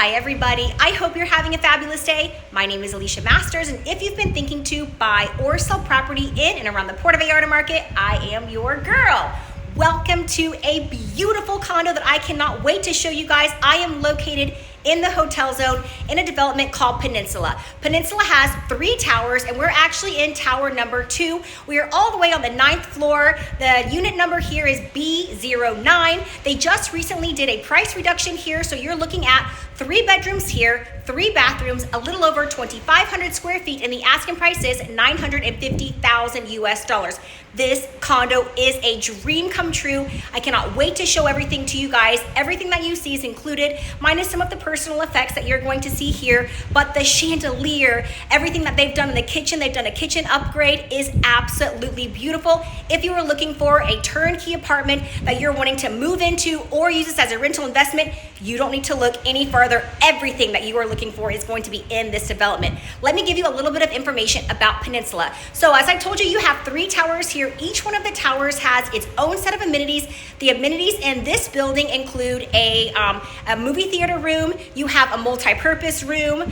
Hi everybody, I hope you're having a fabulous day. My name is Alecia Masters, and if you've been thinking to buy or sell property in and around the Puerto Vallarta market, I am your girl. Welcome to a beautiful condo that I cannot wait to show you guys. I am located in the hotel zone in a development called Peninsula. Peninsula has 3 towers, and we're actually in tower number 2. We are all the way on the 9th floor. The unit number here is B09. They just recently did a price reduction here, so you're looking at 3 bedrooms here, 3 bathrooms, a little over 2,500 square feet, and the asking price is $950,000 US. This condo is a dream come true. I cannot wait to show everything to you guys. Everything that you see is included, minus some of the personal effects that you're going to see here, but the chandelier, everything that they've done in the kitchen, they've done a kitchen upgrade, is absolutely beautiful. If you are looking for a turnkey apartment that you're wanting to move into or use this as a rental investment, you don't need to look any further. Everything that you are looking for is going to be in this development. Let me give you a little bit of information about Peninsula. So as I told you, you have 3 towers here. Each one of the towers has its own set of amenities. The amenities in this building include a movie theater room. You have a multi-purpose room.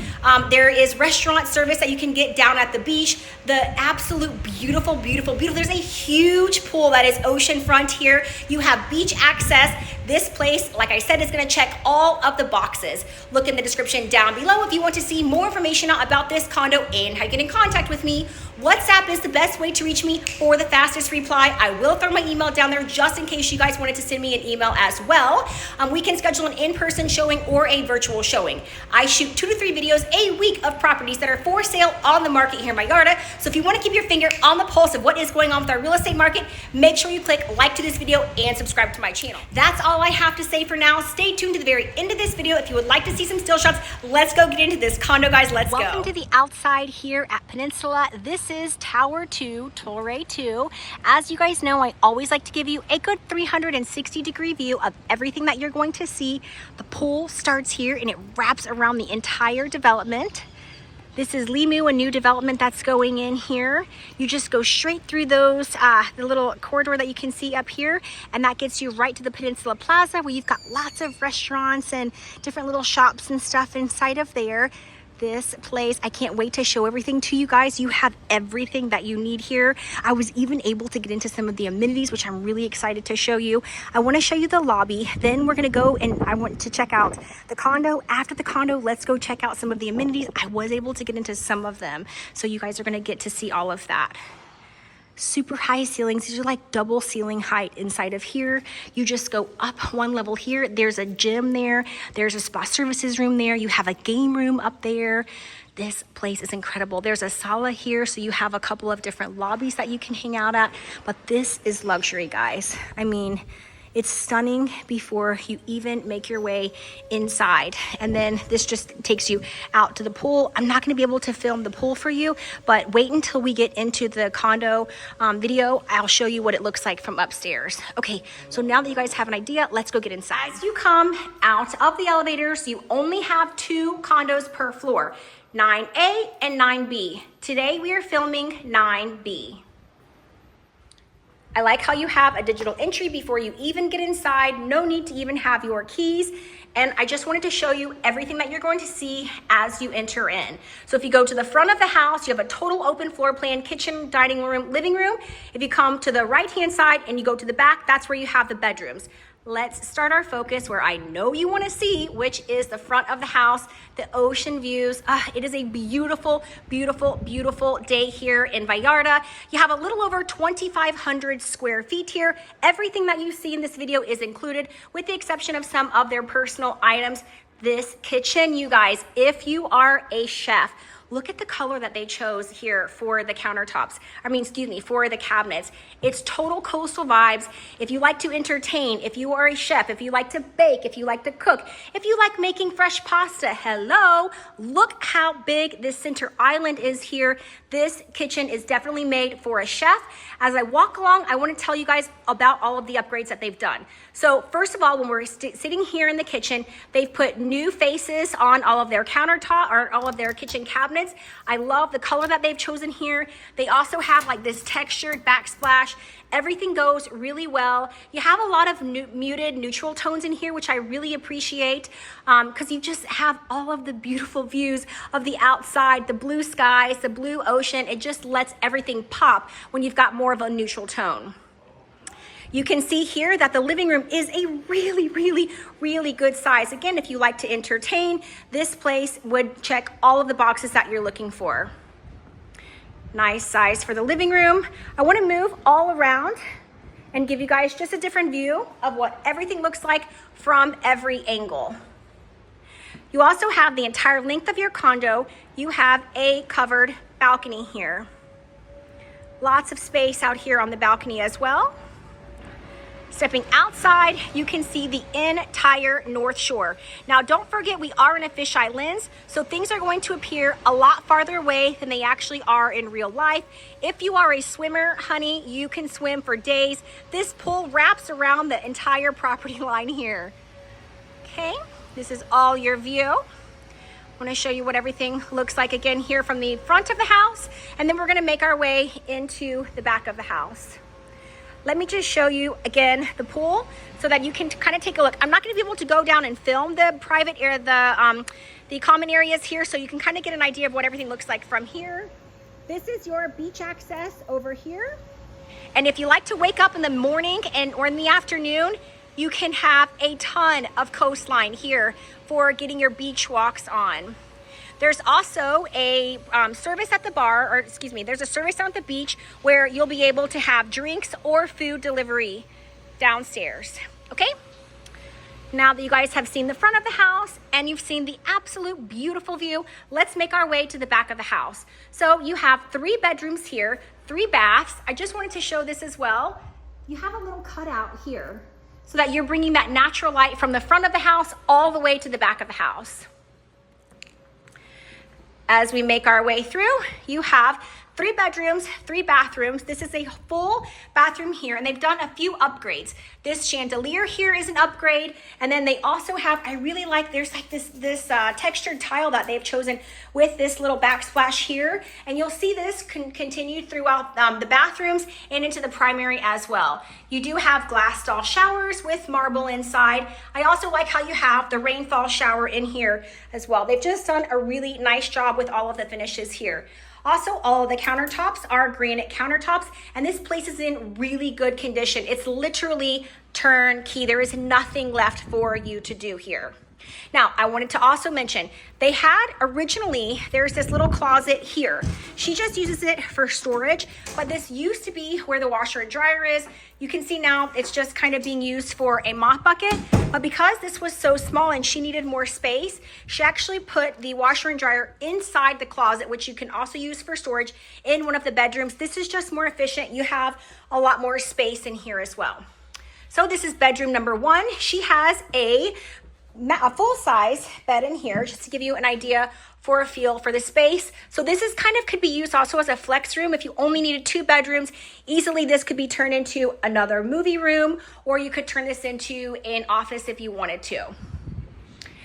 There is restaurant service that you can get down at the beach. The absolute beautiful, beautiful, beautiful. There's a huge pool that is oceanfront here. You have beach access. This place, like I said, is going to check all of the boxes. Look in the description down below if you want to see more information about this condo and how you get in contact with me. WhatsApp is the best way to reach me for the fastest reply. I will throw my email down there just in case you guys wanted to send me an email as well. We can schedule an in-person showing or a virtual showing. I shoot 2 to 3 videos a week of properties that are for sale on the market here in Vallarta. So if you want to keep your finger on the pulse of what is going on with our real estate market, make sure you click like to this video and subscribe to my channel. That's all I have to say for now. Stay tuned to the very end of this video if you would like to see some still shots. Let's go get into this condo, guys. Let's go. Welcome to the outside here at Peninsula. This is Tower 2, Torre 2. As you guys know, I always like to give you a good 360-degree view of everything that you're going to see. The pool starts here and it wraps around the entire development. This is Limu, a new development that's going in here. You just go straight through those, the little corridor that you can see up here, and that gets you right to the Peninsula Plaza, where you've got lots of restaurants and different little shops and stuff inside of there. This place, I can't wait to show everything to you guys. You have everything that you need here. I was even able to get into some of the amenities, which I'm really excited to show you. I want to show you the lobby. Then we're going to go and I want to check out the condo. After the condo, let's go check out some of the amenities. I was able to get into some of them, so you guys are going to get to see all of that. Super high ceilings. These are like double ceiling height inside of here. You just go up 1 level here. There's a gym there. There's a spa services room there. You have a game room up there. This place is incredible. There's a sala here, so you have a couple of different lobbies that you can hang out at. But this is luxury, guys. I mean, it's stunning before you even make your way inside. And then this just takes you out to the pool. I'm not going to be able to film the pool for you, but wait until we get into the condo video. I'll show you what it looks like from upstairs. Okay, so now that you guys have an idea, let's go get inside. As you come out of the elevators, you only have 2 condos per floor, 9A and 9B. Today we are filming 9B. I like how you have a digital entry before you even get inside. No need to even have your keys. And I just wanted to show you everything that you're going to see as you enter in. So if you go to the front of the house, you have a total open floor plan, kitchen, dining room, living room. If you come to the right-hand side and you go to the back, that's where you have the bedrooms. Let's start our focus where I know you want to see, which is the front of the house, the ocean views. It is a beautiful, beautiful, beautiful day here in Vallarta. You have a little over 2,500 square feet here. Everything that you see in this video is included, with the exception of some of their personal items. This kitchen, you guys, if you are a chef, look at the color that they chose here for the countertops. For the cabinets. It's total coastal vibes. If you like to entertain, if you are a chef, if you like to bake, if you like to cook, if you like making fresh pasta, hello, look how big this center island is here. This kitchen is definitely made for a chef. As I walk along, I want to tell you guys about all of the upgrades that they've done. So first of all, when we're sitting here in the kitchen, they've put new faces on all of their countertop or all of their kitchen cabinets. cabinets. I love the color that they've chosen here. They also have like this textured backsplash. Everything goes really well. You have a lot of muted neutral tones in here, which I really appreciate because you just have all of the beautiful views of the outside, the blue skies, the blue ocean. It just lets everything pop when you've got more of a neutral tone. You can see here that the living room is a really good size. Again, if you like to entertain, this place would check all of the boxes that you're looking for. Nice size for the living room. I want to move all around and give you guys just a different view of what everything looks like from every angle. You also have the entire length of your condo. You have a covered balcony here. Lots of space out here on the balcony as well. Stepping outside, you can see the entire North Shore. Now, don't forget, we are in a fisheye lens, so things are going to appear a lot farther away than they actually are in real life. If you are a swimmer, honey, you can swim for days. This pool wraps around the entire property line here. Okay, this is all your view. I want to show you what everything looks like again here from the front of the house, and then we're going to make our way into the back of the house. Let me just show you again the pool so that you can kind of take a look. I'm not going to be able to go down and film the private area, the common areas here, so you can kind of get an idea of what everything looks like from here. This is your beach access over here. And if you like to wake up in the morning or in the afternoon, you can have a ton of coastline here for getting your beach walks on. There's also a service at the bar, or excuse me, there's a service down at the beach where you'll be able to have drinks or food delivery downstairs, okay? Now that you guys have seen the front of the house and you've seen the absolute beautiful view, let's make our way to the back of the house. So you have 3 bedrooms here, 3 baths. I just wanted to show this as well. You have a little cutout here so that you're bringing that natural light from the front of the house all the way to the back of the house. As we make our way through, you have 3 bedrooms, 3 bathrooms. This is a full bathroom here, and they've done a few upgrades. This chandelier here is an upgrade, and then they also have, I really like, there's like this textured tile that they've chosen with this little backsplash here, and you'll see this continue throughout the bathrooms and into the primary as well. You do have glass stall showers with marble inside. I also like how you have the rainfall shower in here as well. They've just done a really nice job with all of the finishes here. Also, all of the countertops are granite countertops, and this place is in really good condition. It's literally turnkey. There is nothing left for you to do here. Now, I wanted to also mention, they had originally, there's this little closet here. She just uses it for storage, but this used to be where the washer and dryer is. You can see now it's just kind of being used for a mop bucket, but because this was so small and she needed more space, she actually put the washer and dryer inside the closet, which you can also use for storage in one of the bedrooms. This is just more efficient. You have a lot more space in here as well. So this is bedroom number 1. She has a full-size bed in here, just to give you an idea for a feel for the space. So this is kind of could be used also as a flex room. If you only needed 2 bedrooms, easily this could be turned into another movie room, or you could turn this into an office if you wanted to.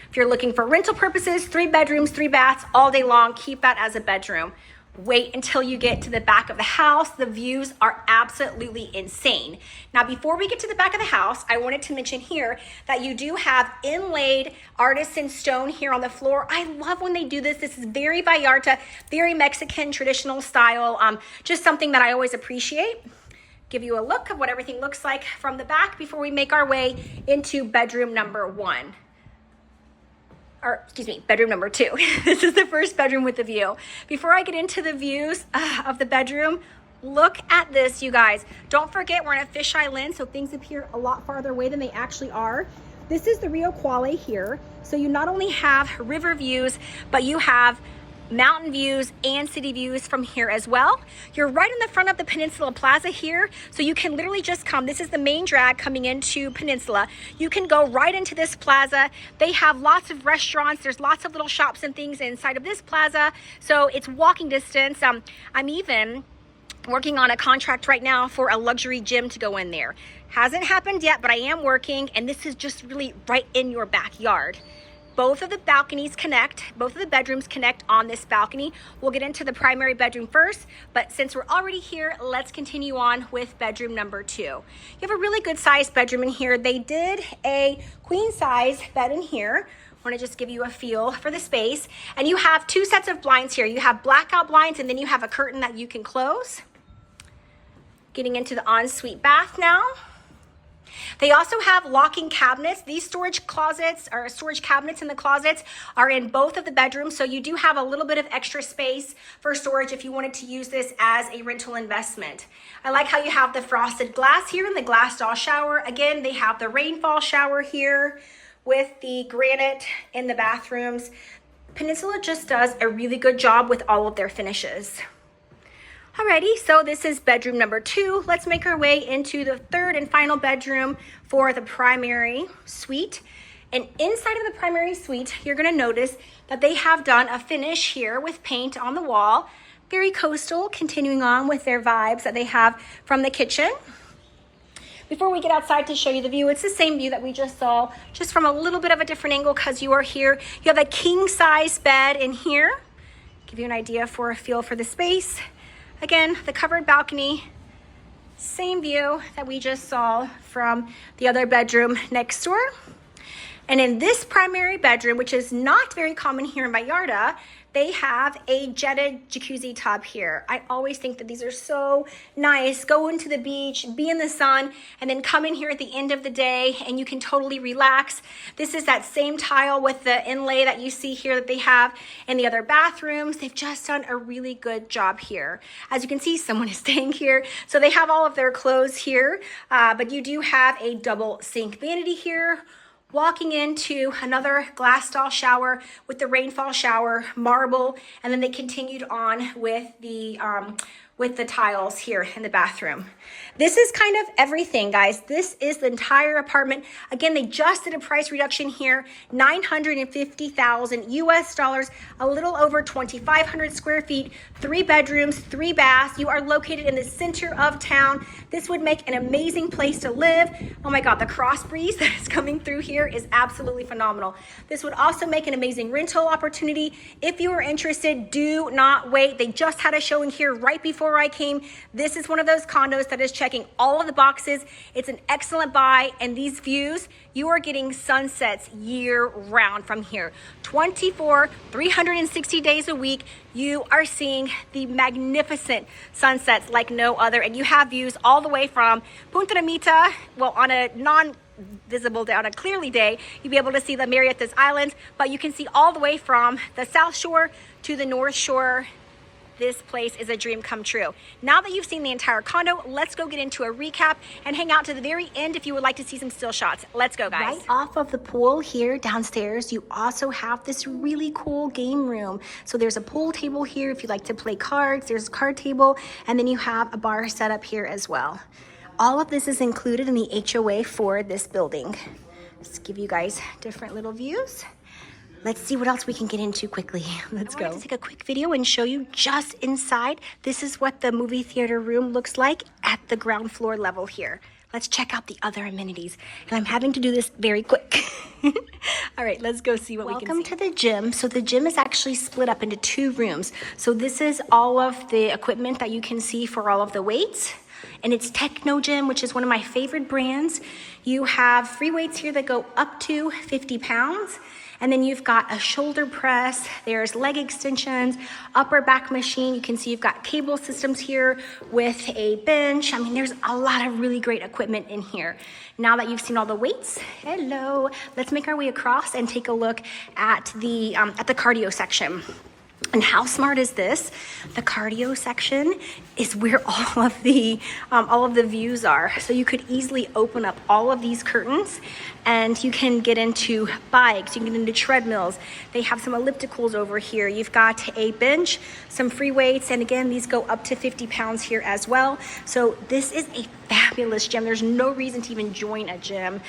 If you're looking for rental purposes, 3 bedrooms, 3 baths all day long, keep that as a bedroom. Wait until you get to the back of the house. The views are absolutely insane. Now, before we get to the back of the house, I wanted to mention here that you do have inlaid artisan stone here on the floor. I love when they do this. This is very Vallarta, very Mexican traditional style. Just something that I always appreciate. Give you a look of what everything looks like from the back before we make our way into bedroom number 1. Or excuse me, bedroom number 2. This is the first bedroom with the view. Before I get into the views of the bedroom, look at this, you guys. Don't forget, we're in a fisheye lens, so things appear a lot farther away than they actually are. This is the Rio Quale here. So you not only have river views, but you have mountain views and city views from here as well. You're right in the front of the Peninsula Plaza here, so you can literally just come. This is the main drag coming into Peninsula. You can go right into this plaza. They have lots of restaurants. There's lots of little shops and things inside of this plaza, so it's walking distance. I'm even working on a contract right now for a luxury gym to go in there. Hasn't happened yet, but I am working, and this is just really right in your backyard. both of the balconies connect, both of the bedrooms connect on this balcony. We'll get into the primary bedroom first, but since we're already here, let's continue on with bedroom number 2. You have a really good sized bedroom in here. They did a queen size bed in here. I want to just give you a feel for the space. And you have 2 sets of blinds here. You have blackout blinds, and then you have a curtain that you can close. Getting into the ensuite bath now. They also have locking cabinets. These storage closets or storage cabinets in the closets are in both of the bedrooms. So you do have a little bit of extra space for storage if you wanted to use this as a rental investment. I like how you have the frosted glass here and the glass doll shower. Again, they have the rainfall shower here with the granite in the bathrooms. Peninsula just does a really good job with all of their finishes. Alrighty, so this is bedroom number 2. Let's make our way into the 3rd and final bedroom for the primary suite. And inside of the primary suite, you're gonna notice that they have done a finish here with paint on the wall. Very coastal, continuing on with their vibes that they have from the kitchen. Before we get outside to show you the view, it's the same view that we just saw, just from a little bit of a different angle because you are here. You have a king size bed in here. Give you an idea for a feel for the space. Again, the covered balcony, same view that we just saw from the other bedroom next door. And in this primary bedroom, which is not very common here in Vallarta, they have a jetted jacuzzi tub here. I always think that these are so nice. Go into the beach, be in the sun, and then come in here at the end of the day and you can totally relax. This is that same tile with the inlay that you see here that they have in the other bathrooms. They've just done a really good job here. As you can see, someone is staying here. So they have all of their clothes here, but you do have a double sink vanity here. Walking into another glass doll shower with the rainfall shower, marble, and then they continued on with the tiles here in the bathroom. This is kind of everything, guys. This is the entire apartment. Again, they just did a price reduction here, $950,000 US dollars, a little over 2,500 square feet, 3 bedrooms, 3 baths. You are located in the center of town. This would make an amazing place to live. Oh my God, the cross breeze that is coming through here is absolutely phenomenal. This would also make an amazing rental opportunity. If you are interested, do not wait. They just had a showing here right before I came. This is one of those condos that is checking all of the boxes. It's an excellent buy, and these views, you are getting sunsets year round from here. 360 days a week, you are seeing the magnificent sunsets like no other, and you have views all the way from Punta Mita. Well, on a non-visible day, on a clearly day, you'll be able to see the Marianas Islands, but you can see all the way from the South Shore to the North Shore. This place is a dream come true. Now that you've seen the entire condo, let's go get into a recap and hang out to the very end if you would like to see some still shots. Let's go, guys. Right off of the pool here downstairs, you also have this really cool game room. So there's a pool table here if you like to play cards. There's a card table, and then you have a bar set up here as well. All of this is included in the HOA for this building. Let's give you guys different little views. Let's see what else we can get into quickly. Let's go. I wanted to take a quick video and show you just inside. This is what the movie theater room looks like at the ground floor level here. Let's check out the other amenities. And I'm having to do this very quick. All right, let's go see what we can see. Welcome to the gym. So the gym is actually split up into 2 rooms. So this is all of the equipment that you can see for all of the weights. And it's Techno Gym, which is one of my favorite brands. You have free weights here that go up to 50 pounds. And then you've got a shoulder press, there's leg extensions, upper back machine. You can see you've got cable systems here with a bench. I mean, there's a lot of really great equipment in here. Now that you've seen all the weights, hello, let's make our way across and take a look at the cardio section. And how smart is this? The cardio section is where all of the views are. So you could easily open up all of these curtains and you can get into bikes, you can get into treadmills. They have some ellipticals over here. You've got a bench, some free weights, and again, these go up to 50 pounds here as well. So this is a fabulous gym. There's no reason to even join a gym.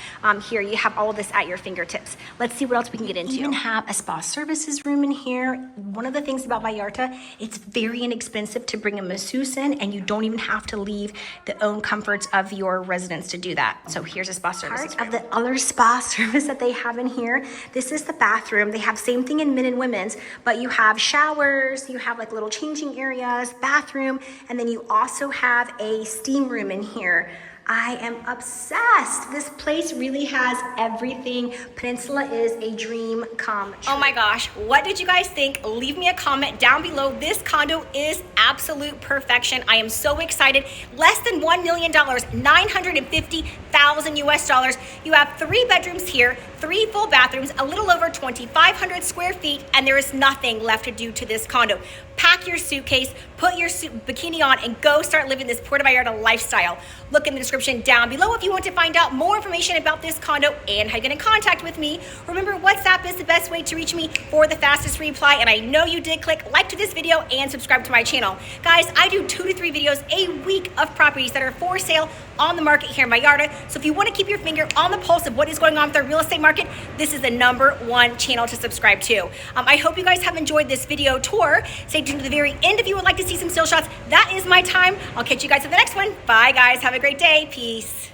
Here, you have all of this at your fingertips. Let's see what else we can get into. You even have a spa services room in here. One of the things about Vallarta, it's very inexpensive to bring a masseuse in, and you don't even have to leave the own comforts of your residence to do that. So here's a spa service. Of the other spa service that they have in here, this is the bathroom. They have same thing in men and women's, but you have showers, you have like little changing areas, bathroom, and then you also have a steam room in here. I am obsessed. This place really has everything. Peninsula is a dream come true. Oh my gosh, what did you guys think? Leave me a comment down below. This condo is absolute perfection. I am so excited. Less than $1 million, 950,000 US dollars. You have 3 bedrooms here, 3 full bathrooms, a little over 2,500 square feet, and there is nothing left to do to this condo. Pack your suitcase, put your bikini on, and go start living this Puerto Vallarta lifestyle. Look in the description down below if you want to find out more information about this condo and how you get in contact with me. Remember, WhatsApp is the best way to reach me for the fastest reply, and I know you did click like to this video and subscribe to my channel. Guys, I do 2 to 3 videos a week of properties that are for sale on the market here in Vallarta. So if you want to keep your finger on the pulse of what is going on with the real estate market, this is the #1 channel to subscribe to. I hope you guys have enjoyed this video tour. Stay tuned to the very end if you would like to see some still shots. That is my time. I'll catch you guys in the next one. Bye guys, have a great day. Peace.